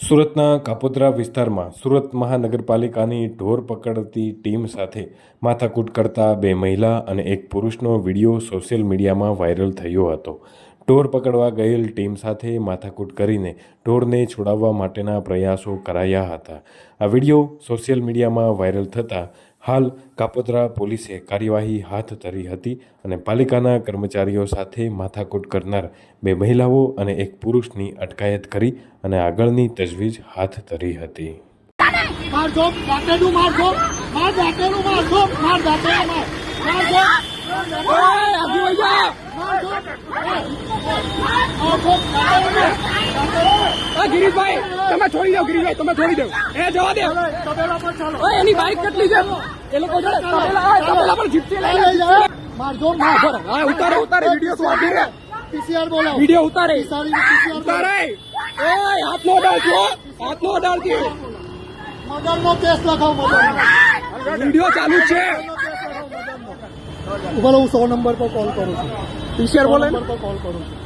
સુરતના કાપોદ્રા વિસ્તારમાં સુરત મહાનગરપાલિકાની ઢોર પકડતી ટીમ સાથે માથાકૂટ કરતા બે મહિલા અને એક પુરુષનો વિડીયો સોશિયલ મીડિયામાં વાયરલ થયો હતો. ઢોર પકડવા ગયેલ ટીમ સાથે માથાકૂટ કરીને ઢોરને છોડાવવા માટેના પ્રયાસો કરાયા હતા. આ વિડીયો સોશિયલ મીડિયામાં વાયરલ થતાં હાલ કાપોદ્રા પોલીસે કાર્યવાહી હાથ ધરી હતી અને પાલિકાના કર્મચારીઓ સાથે માથાકૂટ કરનાર બે મહિલાઓ અને એક પુરુષની અટકાયત કરી અને આગળની તજવીજ હાથ ધરી હતી. ગિરીશભાઈ તમે છોડી દો, ગિરીશભાઈ તમે છોડી દો, એ જવા દે. એની બાઈક કેટલી છે એ લોકો જોડે તબેલા પર જીપસી લઈ મારજો. હા ઉતારે ઉતારે વિડીયો પીસીઆર બોલાવો, વિડીયો ઉતારે ઉતારે. એ હાથ નો અડાડજો, હાથ નો અડાડજો. મર્ડરનો કેસ લખાવો, વિડીયો ચાલુ છે. ઉભા હું 100 નંબર પર કોલ કરું છું. પીસીઆર બોલે પર કોલ કરું છું.